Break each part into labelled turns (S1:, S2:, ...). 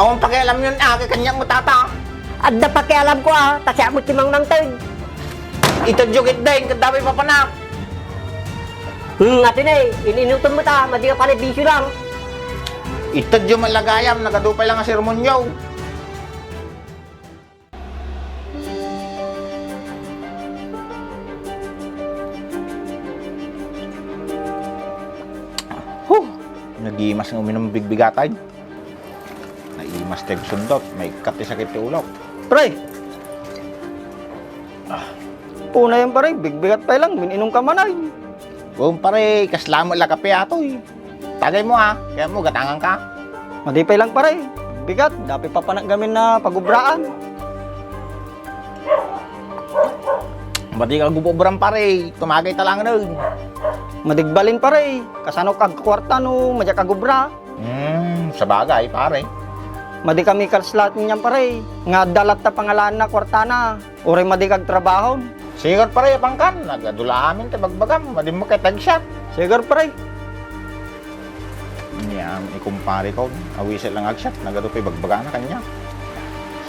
S1: Awang pakialam yun kanyang mo tata.
S2: Adda pakialam ko tasya mo timang nang tag.
S1: Itajugit din, kadami pa panak.
S2: Atin ininutom mo madi ka pala bisyo lang.
S1: Itadyo malagayam, nagadupay lang ang sermonyo. Nagimas ng uminom bigbigatan. Naimas teg sundot, may kati sakit ti ulo.
S3: Pre! Una yan pare, bigbigat pa lang, mininom ka man ay.
S1: Kung pare, kaslamo la kape ato eh. Tagay mo kaya mo gatangan ka.
S3: Madipay lang pare, bigat, dapat pa panagamin na pagubraan.
S1: Badi ka gubobram pare, tumagay talang nun.
S3: Madigbalin pare, kasano kagkwarta no, madya kagubra.
S1: Sa bagay pare.
S3: Madi kami kalslat niyan pare, nga dalat ta pangalan na kwarta na, uri madi kag trabaho.
S1: Sigur pare, pangkan, nagadula amin te bagbagam, madi mo kay tagshot.
S3: Sigur pare.
S1: Niyan, ikumpare ko, awisit lang agshot, nagadupay bagbaga na kanya.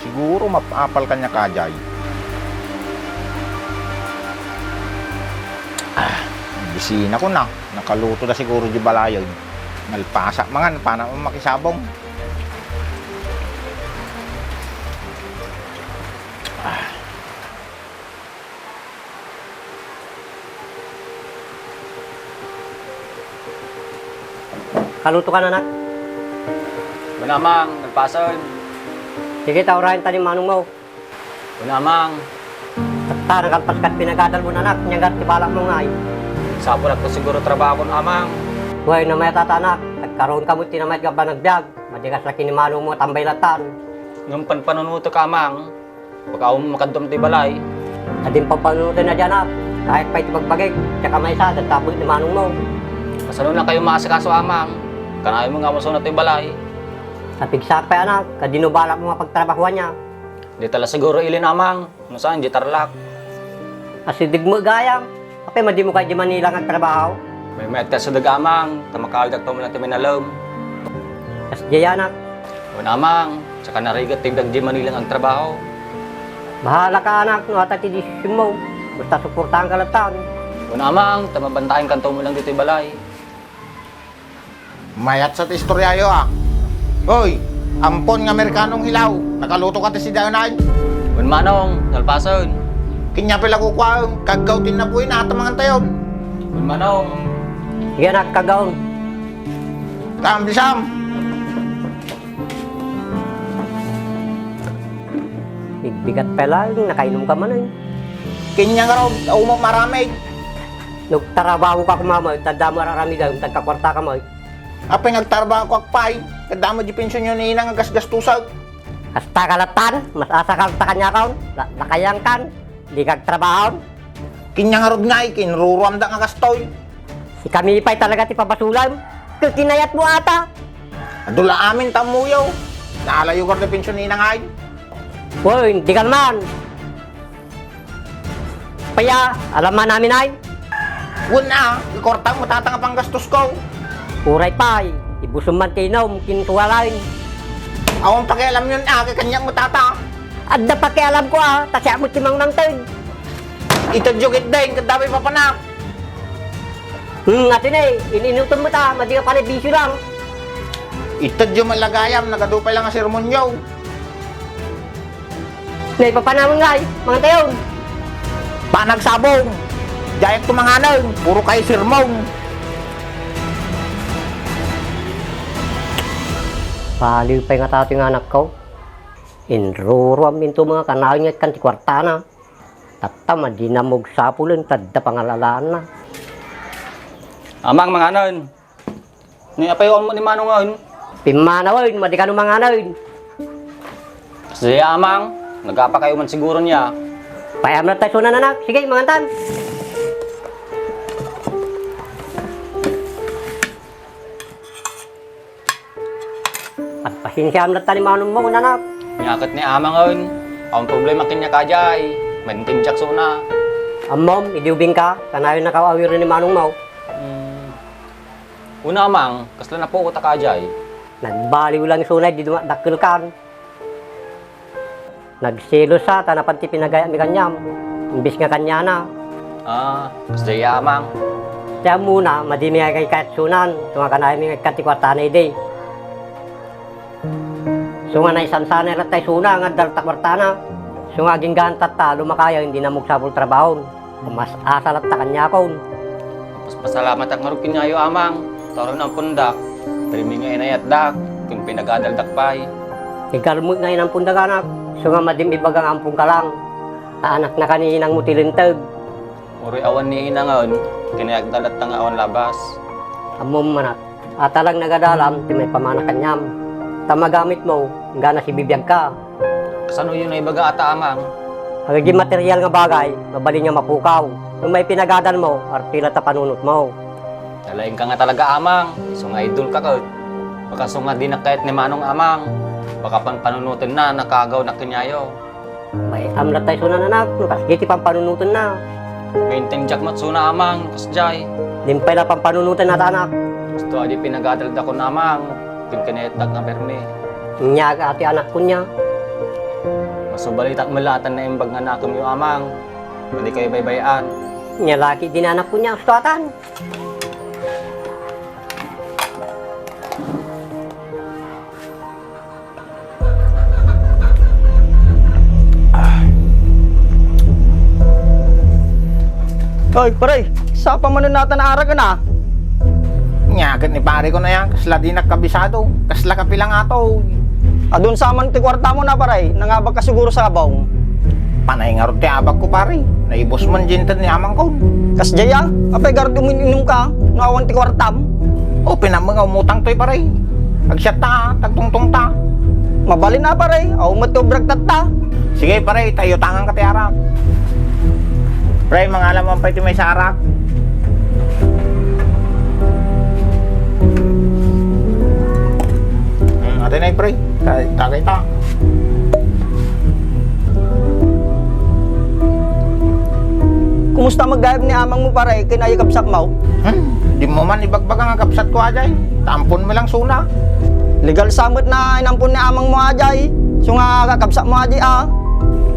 S1: Siguro mapapal kanya kajay. Bisina ko na, nakaluto na siguro di balayon. Nalpasa mangan, paano mo makisabong?
S2: Kaluto ka na nak.
S4: Wala mang, nagpason.
S2: Sige taurahin tanim manong mo.
S4: Wala mang,
S2: Tatta nakalpaskat pinagadal mo na nak. Nyagat tibalak mo nga ay.
S4: sapulat ko siguro trabaho ko na amang.
S2: Buhay na may tatanak. Nagkaroon ka mo tinamay ka ba nagbiag. Madigas na kinimanong mo tambay latan.
S4: Nung panunuto ka amang, pagka makadum ti balay,
S2: Adin pampanunutin na dyan kahit pa itibagbagig. Tsaka may isa, tatapos ni manong mo.
S4: kasano lang kayo masikaso amang, kanayo mo nga maso na ti balay.
S2: Sa pigsapay anak, kadinubalak mo nga pagtrabahuan niya.
S4: Di tala siguro ilin amang, no saan, di tarlak.
S2: Asidig mo gayam. Kapag madi mo kayo di Manila nga trabaho.
S4: May meta sa dagamang, tamakagak to mo lang ti minalom.
S2: Kas di anak.
S4: Wala amang, tsaka narigat tigdag di Manila ang trabaho.
S2: Bahala ka anak, no ata ti desisyon mo. Basta suportahan ka latan.
S4: Wala amang, tamabantayan kanto mo lang dito balay.
S1: Mayat sa istoryayo Hoy, ampon nga Amerikanong hilaw, nakaluto ka ti si Daonay.
S4: Wala manong, nalpason.
S1: Kinya pala kukwang, kagawtin na po na atamangan tayo.
S4: Wala manong,
S2: Sige anak, kagaon.
S1: Kambisam.
S2: Bigbigat pa lang, nakainom ka man eh.
S1: Kinya nga raw, mo maramig.
S2: Nagtrabaho ka kumamoy, tanda mo rarami daw, tagkakwarta ka mo.
S1: Apay nagtarba ko akpay, kadamo di pensyon yun ni inang gasgastusag.
S2: Hasta kalatan, mas asa ka ta kanya kaon, lakayang kan, di kag trabaho.
S1: Kinya nga rod nga kinruruam da nga kastoy.
S2: Si kami pa'y talaga ti pabasulan, kinayat mo ata.
S1: Adula amin tamuyaw, naalayo ka na pensyon ni inang ay.
S2: Woy, hindi ka naman. Paya, alam man namin ay,
S1: Wala, ikortang mo tatang pang gastos ko.
S2: uray pa'y, ibusong man tinaw, kintuwalain.
S1: Awang pakialam yun kanyang mo tata.
S2: Adda pakialam ko tasya mo timang nang tag.
S1: Itajugit din, kadami pa panak.
S2: Atin ininutom mo madi ka pala bisyo lang.
S1: Itadyo malagayam, nagadupay lang ang sermonyo.
S2: Naipapanamon nga mga tayon.
S1: Panagsabong, jayat tumanganan, puro kayo sermong.
S2: Paliw pa nga tato yung anak ko. Inruruam into mga kanayon nga kan ti kwartana. Tatta madinamog sapulan, tadda pangalalaan na.
S4: amang mga anon. Ni apayon mo ni manong ngayon.
S2: Pimanawin, madi ka mga anawin.
S4: Kasi amang, nagapa kayo man siguro niya.
S2: Payam na tayo sunan anak. Sige, mga tan. At pasinsyam na tayo manong mo, anak.
S4: Nyakit ni amang ngayon. Ang problema kanya kajay. Maintim siya na.
S2: Amom, idiubing ka. Kanayon nakawawiro ni manong mo.
S4: Una amang, kasla na po ko takajay.
S2: Nagbaliw lang sunay, di dumadakil kan. Nagselos sa, tanapan ti pinagaya mi kanyam. Imbis nga kanya na.
S4: Kasi amang.
S2: Kaya muna, madimi ay kay kahit sunan. So nga kanay mi kati kwartana ide. So nga naisansanay rat tayo suna, nga dalta kwartana. So nga ginggantat ta, lumakaya, hindi na magsapol trabaho. Mas asalat ta kanya ko.
S4: Pasalamat ang harap kinyayo amang. Taron ang pundak. Primi nga inayat dak. Kung pinagadaldak pa'y.
S2: Ikarmut ngayon ang pundaganak. So nga madim ibagang ampung ka lang. Anak na kaninang mutilintag.
S4: Uri awan ni ina ngayon. Kinayagdalat na nga awan labas.
S2: Amom manak. At talang nagadalam, ti may pamana kanyam. Tamagamit mo, nga na si bibiyag ka.
S4: Kasano yun na ibaga ata amang?
S2: Hagagi material nga bagay, mabali nga mapukaw. Kung may pinagadan mo, artila ta panunot mo.
S4: Dalain ka nga talaga amang. Iso nga idol ka ka. Baka so nga di na kahit ni manong amang. Baka panunutin na, nakagaw na kinyayo.
S2: May amlat tayo sunan anak, kasi pang panunutan na.
S4: Maintain jack matsuna amang, kasjay.
S2: Limpay na pang panunutan na anak.
S4: Gusto adi pinagadalda ko na amang. Kinkanetag nga berme.
S2: Nyaga ati anak ko niya.
S4: Masubalitak malatan na imbag nga nakom yung amang. Pwede kayo baybayaan.
S2: Nyalaki din anak ko niya, ustatan.
S3: Oy, pare, sa pamanunatan na ara ka na.
S1: Nyagat ni pare ko na yan, kasla di nakabisado, kasla kapilang ato.
S3: Adun sa man ti kwarta mo na pare, nangabag ka siguro sa abaw.
S1: Panay nga ron ti abag ko pare, naibos man jintan ni amang ko.
S3: Kas jaya, apay gardo minum ka, nawan ti kwarta mo.
S1: O pinamang umutang to'y pare, agsyat ta, tagtungtong ta.
S3: Mabalin na pare, aw matubrak tatta.
S1: Sige pare, tayo tangang ka ti arak. Pre, mga alam mo pa iti may sa arak. Ate na pre, tagay ta.
S3: Kumusta maggayab ni amang mo pare, kinayagapsak mo?
S1: Di mo man ibagbag ang kapsat ko ajay. Tampon mo lang suna.
S3: Legal samot na inampun ni amang mo ajay. So nga kakapsak mo ajay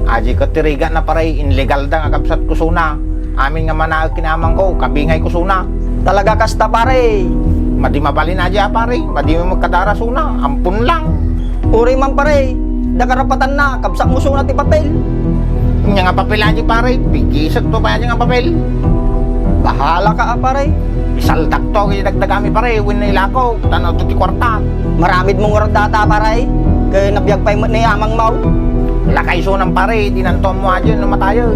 S1: Aji ko tiriga na pare, illegal da nga kapsat ko suna. Amin nga manaag kinamang ko, kabingay ko suna.
S3: Talaga kasta pare.
S1: Madi mabalin aja pare, madi mo magkadara suna, ampun lang.
S3: Uri man pare, da karapatan na, kapsak mo sunat ti papel.
S1: Nya nga papel aja pare, bigisag to pa aja nga papel.
S3: Bahala ka pare.
S1: Isaldak to, kaya dagdagami pare, win na ilako, tanaw to ti kwarta.
S3: Maramid mong oras data pare. Kaya nabiyag pa yung ni amang mau.
S1: Lakay sunang pare, dinanton mo aja na matayo.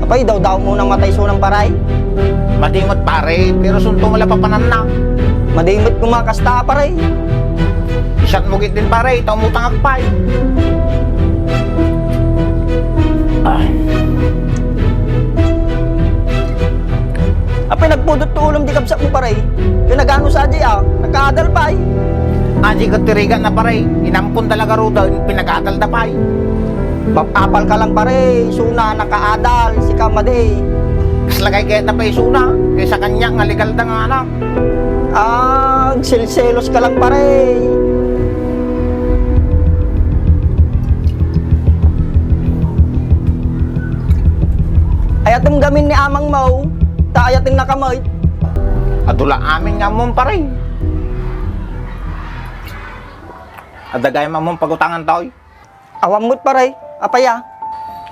S3: Apay daw mo nang matay sunang paray.
S1: Madimot pare, pero sunto wala pa pananak.
S3: Madimot kumakasta pare.
S1: Isat mo git din pare, itaw mo tangakpay.
S3: Apay nagpudot to ulam di kapsak mo pare. Pinagano sa aji nagkaadal pa
S1: Aji ko tiriga na pare, inampun talaga ro daw, pinag-adal da pay.
S3: Mapapal ka lang pare, suna nakaadal, si kamade.
S1: Kaslagay kaya na pay suna, kaysa kanya nga legal da nga anak.
S3: Silselos ka lang pare. Ayating gamin ni amang mau, ta ayating nakamay.
S1: Adula amin nga mong pare. Adagay mamong pagutangan taoy.
S3: Awamot pare, apaya.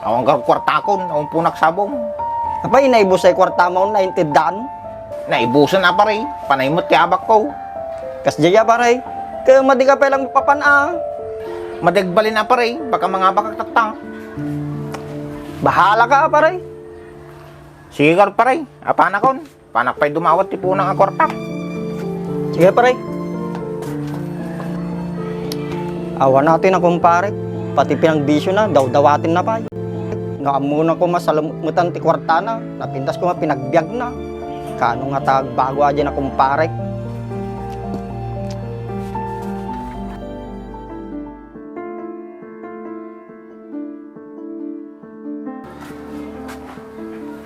S1: Awang kwartakon, awang punak sabong.
S3: Apay naibusay kwarta mo na intindan.
S1: Naibusan na pare, panaymot ti abak ko.
S3: Kas jaya pare, kaya madi ka pelang papana.
S1: Madagbalin na pare, baka mga bakak tatang.
S3: Bahala ka pare.
S1: Sige kar pare, apanakon. Panak pa'y dumawat ti punang akwartak.
S3: Sige pare. Awa natin akong pare. Pati pinagbisyo na, daw-dawatin na pa. Naamuna ko masalamutan ti kwarta na. Napintas ko pinagbiag na. Kano nga tag bago aja na akong pare.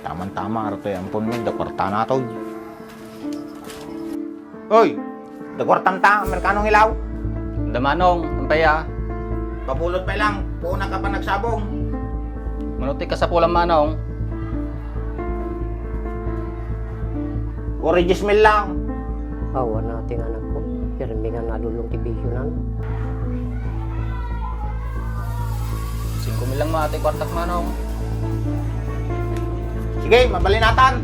S1: Tama-tama, arte, ampun mo, da kwarta na to. Hoy, da kwartan ta, Amerikanong ilaw.
S4: Damanong, ampaya.
S1: Papulot pa lang, puna ka pa nagsabong.
S4: Manuti ka sa pulang manong.
S1: Origismil lang.
S2: Awa natin anak ko. Pirmi nga nalulong tibisyonan.
S4: 5 lang mga ati kwartak manong.
S1: Sige, mabalinatan.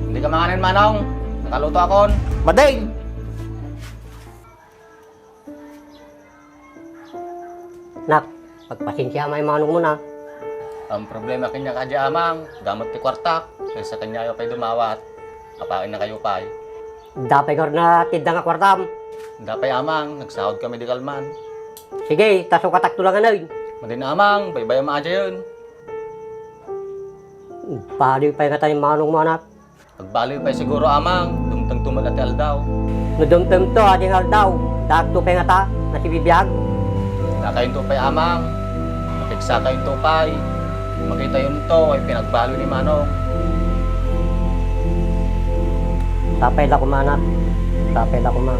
S4: Hindi ka manganin manong. Nakaluto akon.
S1: Madaig!
S2: Nak, pagpasensya may manong mo na.
S4: Ang problema kanya kadya amang, gamot ti kwartak. Kaysa kanya ayaw pa'y dumawat. Kapain na kayo pa'y.
S2: Dapay ka na tidda nga kwartam.
S4: Dapay amang, nagsahod kami di kalman.
S2: Sige, taso katak tulangan na yun.
S4: Madin amang, baybay ma adya yun.
S2: Paliw pa nga tayo manong mo anak.
S4: Pagbaloy pa'y siguro amang, dumtang tumalat ti aldaw.
S2: Nudumtum to, ading aldaw. Dakto pa nga ta, na si bibiyag.
S4: Nakayin to pa'y amang, nakigsaka yung to pa'y. Makita yun to, ay pinagbaloy ni manong.
S2: Tapay la ko manak. Tapay la ko ma.